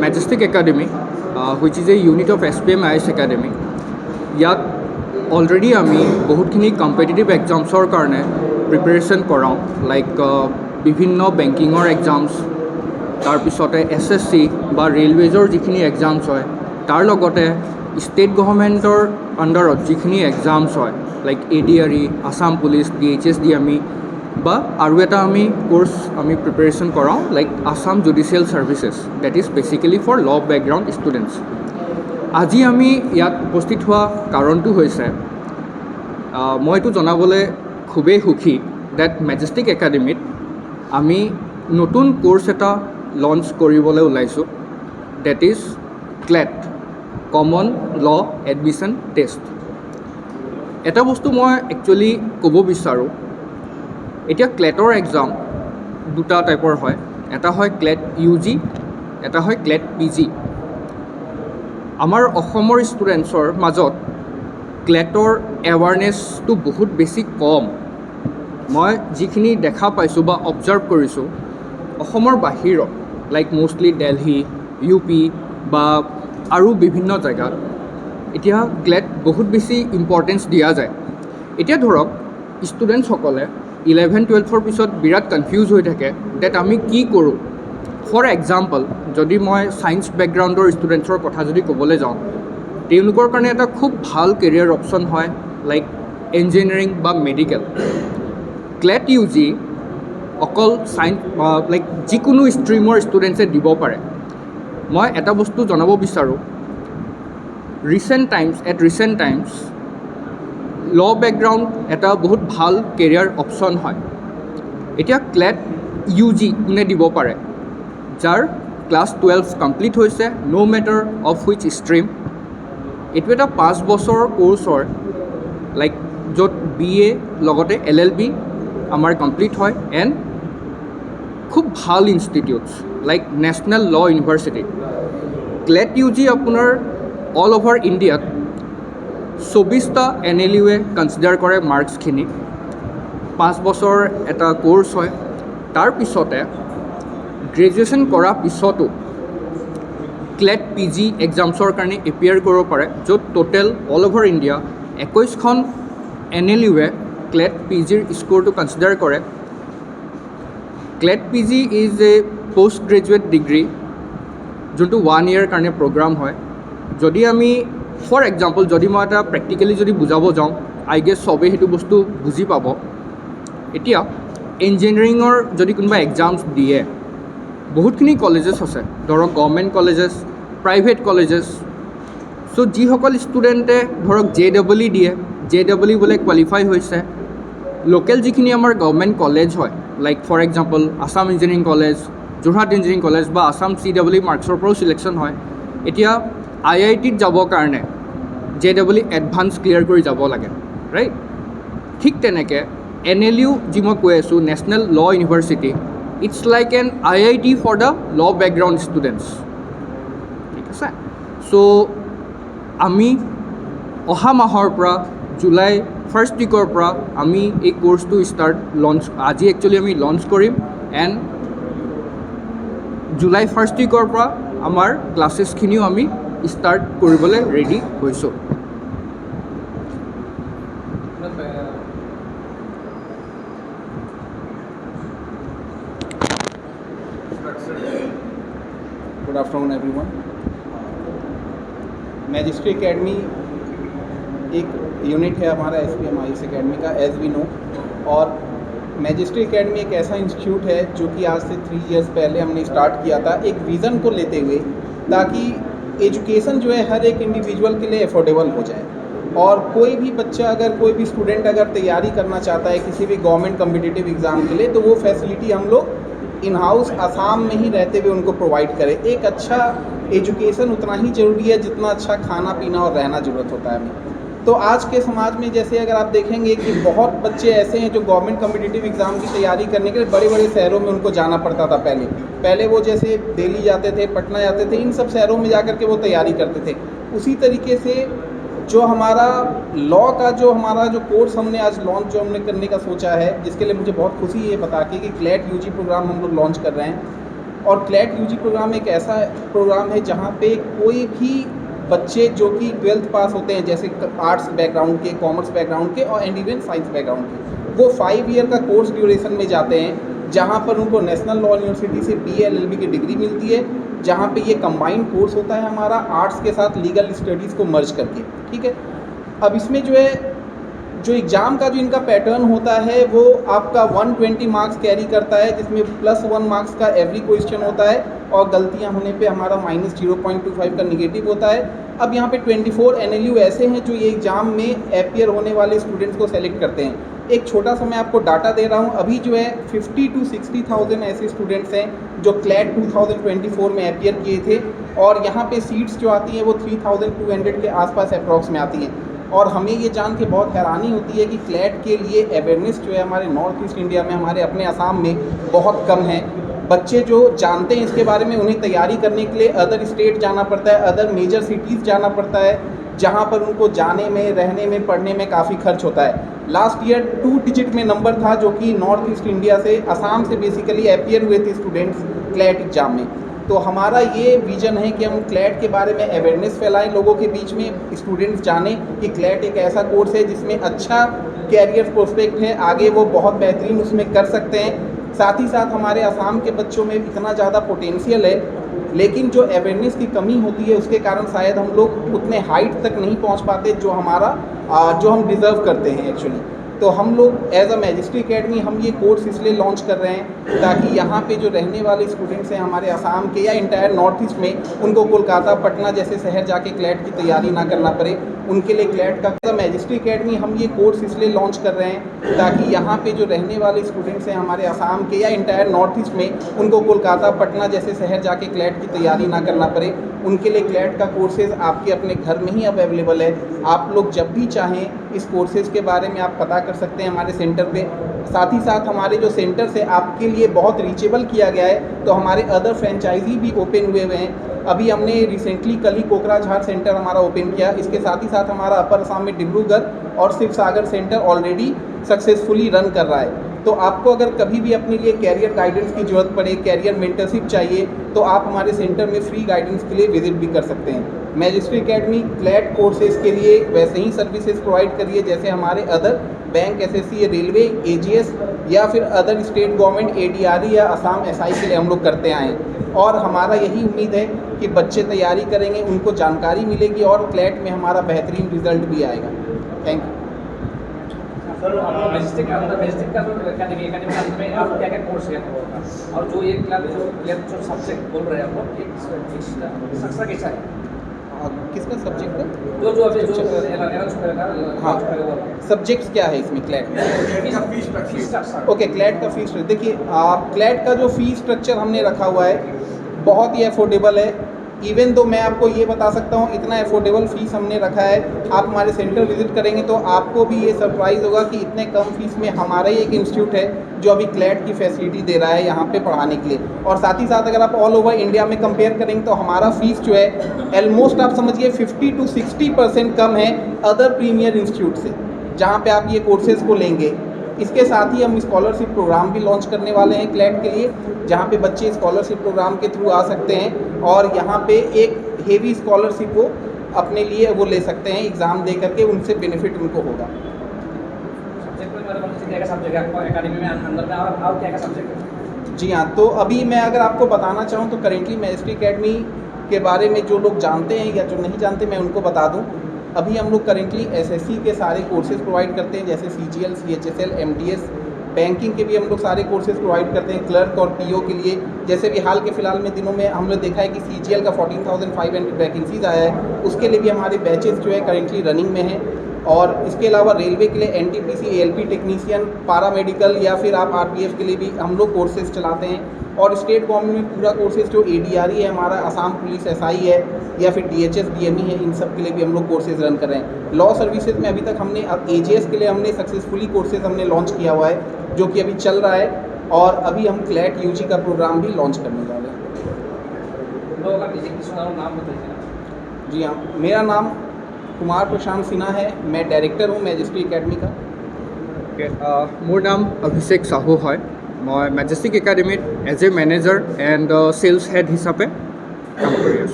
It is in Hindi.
Majestic Academy, which is a unit of SPM IS Academy. ইয়াত অলৰেডি আমি বহুতখিনি কম্পিটিটিভ এক্সামছৰ কাৰণে প্ৰিপেৰেশ্যন কৰাওঁ, লাইক বিভিন্ন বেংকিঙৰ এক্সামছ, তাৰপিছতে SSC বা ৰেলৱেজৰ যিখিনি এক্সামছ হয়, তাৰ লগতে ষ্টেট গভৰ্ণমেণ্টৰ আণ্ডাৰত যিখিনি এক্সামছ হয়, like ADRE, Assam police, DHSD বা আৰু এটা আমি কোৰ্চ আমি প্ৰিপেৰেশ্যন কৰাওঁ, like Assam judicial services, that is basically for law background students. আজি আমি ইয়াত উপস্থিত হোৱা কাৰণটো হৈছে মই এইটো জনাবলৈ খুবেই সুখী ডেট মেজেষ্টিক একাডেমীত আমি নতুন কোৰ্চ এটা লঞ্চ কৰিবলৈ ওলাইছোঁ, date is CLAT, common law admission test. এটা বস্তু মই একচুৱেলি ক'ব বিচাৰোঁ, এতিয়া ক্লেটৰ এক্সাম দুটা টাইপৰ হয়, এটা হয় ক্লেট UG, এটা হয় ক্লেট PG। আমাৰ অসমৰ ষ্টুডেণ্টছৰ মাজত ক্লেটৰ এৱাৰনেছটো বহুত বেছি কম। মই যিখিনি দেখা পাইছোঁ বা অবজাৰ্ভ কৰিছোঁ, অসমৰ বাহিৰত লাইক মোষ্টলি দিল্লী, UP বা আৰু বিভিন্ন জেগাত এতিয়া ক্লেট বহুত বেছি ইম্পৰ্টেঞ্চ দিয়া যায়। এতিয়া ধৰক ষ্টুডেণ্টছসকলে 11-12ৰ পিছত বিৰাট কনফিউজ হৈ থাকে ডেট আমি কি কৰোঁ। ফৰ এক্সাম্পল, যদি মই ছায়েন্স বেকগ্ৰাউণ্ডৰ ষ্টুডেণ্টছৰ কথা যদি ক'বলৈ যাওঁ, তেওঁলোকৰ কাৰণে এটা খুব ভাল কেৰিয়াৰ অপশ্যন হয় লাইক ইঞ্জিনিয়াৰিং বা মেডিকেল। ক্লেট UG অকল ছায়েন্স লাইক যিকোনো ষ্ট্ৰীমৰ ষ্টুডেণ্টছে দিব পাৰে। মই এটা বস্তু জনাব বিচাৰোঁ, ৰিচেণ্ট টাইমছ ল বেকগ্ৰাউণ্ড এটা বহুত ভাল কেৰিয়াৰ অপশ্যন হয়। এতিয়া ক্লেট UG কোনে দিব পাৰে? যাৰ ক্লাছ 12 কমপ্লিট হৈছে, ন' মেটাৰ অফ হুইচ ষ্ট্ৰীম। এইটো এটা 5 বছৰৰ কোৰ্চ হয়, লাইক য'ত BA লগতে LLB আমাৰ কমপ্লিট হয়, এণ্ড খুব ভাল institutes like national law university. Clad UG আপোনাৰ অল অভাৰ ইণ্ডিয়াত 24টা NLUৱে কনচিডাৰ কৰে মাৰ্কছখিনি। 5 বছৰ এটা কোৰ্চ হয়। তাৰপিছতে গ্ৰেজুৱেশ্যন কৰাৰ পিছতো ক্লেট PG এক্সামছৰ কাৰণে এপিয়াৰ কৰিব পাৰে, য'ত টোটেল অল অভাৰ ইণ্ডিয়া 21খন NLUৱে ক্লেট PGৰ স্ক'ৰটো কনচিডাৰ কৰে। CLAT PG is a post graduate degree, যোনটো 1 year কাৰণে প্ৰগ্ৰাম হয়। যদি আমি ফৰ এক্সাম্পল যদি মই এটা প্ৰেক্টিকেলি যদি বুজাব যাওঁ, আই গেছ চবেই সেইটো বস্তু বুজি পাব। এতিয়া ইঞ্জিনিয়াৰিঙৰ যদি কোনোবা এক্সামছ দিয়ে, বহুতখিনি কলেজেছ আছে, ধৰক গভৰ্ণমেণ্ট কলেজেছ, প্ৰাইভেট কলেজেছ। চ' যিসকল ষ্টুডেণ্টে ধৰক JEE দিয়ে, JEE বোলে কোৱালিফাই হৈছে, লোকেল যিখিনি আমাৰ গভৰ্ণমেণ্ট কলেজ হয়, like for example Assam engineering college, Jorhat engineering college বা আছাম CEE মাৰ্কছৰ পৰাও চিলেকশ্যন হয়। এতিয়া IITত যাবৰ কাৰণে JEE এডভান্স ক্লিয়াৰ কৰি যাব লাগে, ৰাইট? ঠিক তেনেকৈ NLU যি মই কৈ আছোঁ, national law university, it's like an IIT for the law background students, ঠিক আছে? চ' আমি অহা মাহৰ পৰা জুলাই ফাৰ্ষ্ট উইকৰ পৰা আমি এই কোৰ্চটো আজি একচুৱেলি আমি লঞ্চ কৰিম, এণ্ড জুলাই ফাৰ্ষ্ট উইকৰ পৰা আমাৰ ক্লাছেছখিনিও আমি ষ্টাৰ্ট কৰিবলৈ ৰেডি হৈছোঁ। Good afternoon everyone. Magistrate Academy एक यूनिट है हमारा SPM IS एकेडमी का, एज वी नो। और मैजिस्ट्रेट एकेडमी एक ऐसा इंस्टीट्यूट है जो कि आज से 3 years पहले हमने स्टार्ट किया था, एक विज़न को लेते हुए, ताकि एजुकेशन जो है हर एक इंडिविजुअल के लिए अफोर्डेबल हो जाए। और कोई भी बच्चा कोई भी स्टूडेंट अगर तैयारी करना चाहता है किसी भी गवर्नमेंट कम्पिटिटिव एग्ज़ाम के लिए, तो वो फैसिलिटी हम लोग इन हाउस आसाम में ही रहते हुए उनको प्रोवाइड करें। एक अच्छा एजुकेशन उतना ही ज़रूरी है जितना अच्छा खाना पीना और रहना ज़रूरत होता है हमें। तो आज के समाज में जैसे अगर आप देखेंगे कि बहुत बच्चे ऐसे हैं जो गवर्नमेंट कम्पिटिटिव एग्ज़ाम की तैयारी करने के लिए बड़े बड़े शहरों में उनको जाना पड़ता था। पहले वो जैसे दिल्ली जाते थे, पटना जाते थे, इन सब शहरों में जाकर के वो तैयारी करते थे। उसी तरीके से जो हमारा लॉ का जो कोर्स हमने आज लॉन्च जो हमने करने का सोचा है, जिसके लिए मुझे बहुत खुशी है बता के कि क्लेट UG प्रोग्राम हम लोग लॉन्च कर रहे हैं। और क्लैट यूजी प्रोग्राम एक ऐसा प्रोग्राम है जहाँ पे कोई भी बच्चे जो कि 12th पास होते हैं, जैसे आर्ट्स बैकग्राउंड के, कॉमर्स बैकग्राउंड के और एंड इवन साइंस बैकग्राउंड के, वो 5 ईयर का कोर्स ड्यूरेशन में जाते हैं, जहाँ पर उनको नेशनल लॉ यूनिवर्सिटी से BA LLB की डिग्री मिलती है, जहाँ पे ये कंबाइंड कोर्स होता है हमारा आर्ट्स के साथ लीगल स्टडीज़ को मर्ज करके। ठीक है, अब इसमें जो एग्ज़ाम का जो इनका पैटर्न होता है वो आपका 120 मार्क्स कैरी करता है, जिसमें +1 मार्क्स का एवरी क्वेश्चन होता है और गलतियां होने पे हमारा -0.25 का निगेटिव होता है। अब यहाँ पे 24 NLU ऐसे हैं जो ये एग्ज़ाम में अपीयर होने वाले स्टूडेंट्स को सेलेक्ट करते हैं। एक छोटा सा मैं आपको डाटा दे रहा हूँ, अभी जो है 50 to 60,000 ऐसे स्टूडेंट्स हैं जो क्लैट 2024 में अपीयर किए थे, और यहाँ पे सीट्स जो आती हैं वो 3200 के आसपास अप्रॉक्स में आती हैं। और हमें ये जान के बहुत हैरानी होती है कि क्लैट के लिए अवेयरनेस जो है हमारे नॉर्थ ईस्ट इंडिया में, हमारे अपने असम में बहुत कम है। बच्चे जो जानते हैं इसके बारे में, उन्हें तैयारी करने के लिए अदर स्टेट जाना पड़ता है, अदर मेजर सिटीज़ जाना पड़ता है, जहाँ पर उनको जाने में, रहने में, पढ़ने में काफ़ी खर्च होता है। लास्ट ईयर 2 डिजिट में नंबर था जो कि नॉर्थ ईस्ट इंडिया से, असम से बेसिकली अपीयर हुए थे स्टूडेंट्स क्लैट एग्जाम में। तो हमारा ये विजन है कि हम क्लैट के बारे में अवेयरनेस फैलाएं, लोगों के बीच में स्टूडेंट्स जानें कि क्लैट एक ऐसा कोर्स है जिसमें अच्छा कैरियर प्रोस्पेक्ट है, आगे वो बहुत बेहतरीन उसमें कर सकते हैं। साथ ही साथ हमारे असम के बच्चों में इतना ज़्यादा पोटेंशियल है, लेकिन जो अवेयरनेस की कमी होती है उसके कारण शायद हम लोग उतने हाइट तक नहीं पहुंच पाते जो हम डिज़र्व करते हैं एक्चुअली। तो हम लोग एज अ मैजिस्ट्री एकेडमी हम ये कोर्स इसलिए लॉन्च कर रहे हैं ताकि यहाँ पे जो रहने वाले स्टूडेंट्स हैं हमारे असम के या इंटायर नॉर्थ ईस्ट में, उनको कोलकाता, पटना जैसे शहर जाके क्लैट की तैयारी ना करना पड़े। उनके लिए क्लैट का मैजिस्ट्री एकेडमी हम ये कोर्स इसलिए लॉन्च कर रहे हैं ताकि यहाँ पे जो रहने वाले स्टूडेंट्स हैं हमारे असम के या इंटायर नॉर्थ ईस्ट में, उनको कोलकाता, पटना जैसे शहर जाके क्लैट की तैयारी ना करना पड़े। उनके लिए क्लैट का कोर्सेज़ आपके अपने घर में ही अब अवेलेबल है। आप लोग जब भी चाहें इस कोर्सेज़ के बारे में आप पता कर सकते हैं हमारे सेंटर पे। साथ ही साथ हमारे जो सेंटर्स है आपके लिए बहुत रीचेबल किया गया है, तो हमारे अदर फ्रेंचाइजी भी ओपन हुए हुए हैं। अभी हमने रिसेंटली कल ही कोकराझार सेंटर हमारा ओपन किया। इसके साथ ही साथ हमारा अपर असम में डिब्रूगढ़ और Sivasagar centre already successfully run कर रहा है। तो आपको अगर कभी भी अपने लिए कैरियर गाइडेंस की ज़रूरत पड़े, कैरियर मेंटरशिप चाहिए, तो आप हमारे सेंटर में फ्री गाइडेंस के लिए विजिट भी कर सकते हैं। मैजिस्ट्री एकेडमी क्लैट कोर्सेज़ के लिए वैसे ही सर्विसेज प्रोवाइड करिए जैसे हमारे other bank, SSC, railway, AGS या फिर अदर स्टेट गवर्नमेंट ADRE या असम SI के लिए हम लोग करते आए हैं। और हमारा यही उम्मीद है कि बच्चे तैयारी करेंगे, उनको जानकारी मिलेगी और क्लैट में हमारा बेहतरीन रिजल्ट भी आएगा। Thank you. सर, आप मैजिस्ट्रिक का जो एकेडमी में आप क्या क्या कोर्स है, और जो ये जो सब्जेक्ट बोल रहे हैं आप लोग, एक स्ट्रक्चर कैसा है? किसका सब्जेक्ट है? जो अभी जो हाँ, सब्जेक्ट्स क्या है इसमें क्लैट में? ओके, क्लैट का फीस, देखिए क्लैट का जो फीस स्ट्रक्चर हमने रखा हुआ है बहुत ही अफोर्डेबल है। इवन तो मैं आपको ये बता सकता हूँ इतना अफोर्डेबल फ़ीस हमने रखा है, आप हमारे सेंटर विजिट करेंगे तो आपको भी ये सरप्राइज़ होगा कि इतने कम फीस में हमारा ही एक इंस्टीट्यूट है जो अभी क्लैट की फैसिलिटी दे रहा है यहाँ पे पढ़ाने के लिए। और साथ ही साथ अगर आप ऑल ओवर इंडिया में कंपेयर करेंगे तो हमारा फ़ीस जो है ऑलमोस्ट आप समझिए 50 to 60% कम है अदर प्रीमियर इंस्टीट्यूट से जहाँ पर आप ये कोर्सेज़ को लेंगे। इसके साथ ही हम स्कॉलरशिप प्रोग्राम भी लॉन्च करने वाले हैं क्लैट के लिए, जहाँ पे बच्चे स्कॉलरशिप प्रोग्राम के थ्रू आ सकते हैं और यहाँ पे एक हेवी स्कॉलरशिप वो अपने लिए वो ले सकते हैं एग्ज़ाम दे करके, उनसे बेनिफिट उनको होगा। जी हाँ, तो अभी मैं अगर आपको बताना चाहूँ तो करेंटली मैजिस्ट्री एकेडमी के बारे में जो लोग जानते हैं या जो नहीं जानते मैं उनको बता दूँ। अभी हम लोग करेंटली SSC के सारे कोर्सेज प्रोवाइड करते हैं जैसे CGL, CHSL, MTS, बैंकिंग के भी हम लोग सारे कोर्सेज प्रोवाइड करते हैं क्लर्क और PO के लिए। जैसे भी हाल के फिलहाल में दिनों में हम लोग देखा है कि CGL का 14,500 वैकेंसीज आया है, उसके लिए भी हमारे बैचेस जो है करेंटली रनिंग में हैं। और इसके अलावा रेलवे के लिए NTPC, ALP टेक्नीशियन, पारामेडिकल या फिर आप RPF के लिए भी हम लोग कोर्सेज चलाते हैं। और स्टेट गवर्नमेंट में पूरा कोर्सेज जो ADRE है हमारा, असम पुलिस SI है या फिर DHS DME है, इन सब के लिए भी हम लोग कोर्सेज रन कर रहे हैं। लॉ सर्विसेज में अभी तक हमने AGS के लिए हमने सक्सेसफुली कोर्सेज हमने लॉन्च किया हुआ है जो कि अभी चल रहा है, और अभी हम क्लैट UG का प्रोग्राम भी लॉन्च करने वाले हैं। जी हाँ, मेरा नाम कुमार प्रशांत सिन्हा है, मैं डायरेक्टर हूँ मैजिस्ट्री एकेडमी का। মোৰ নাম অভিষেক সাহু হয়। মই মেজেষ্টিক একাডেমীত as a manager and sales head হিচাপে কাম কৰি আছোঁ।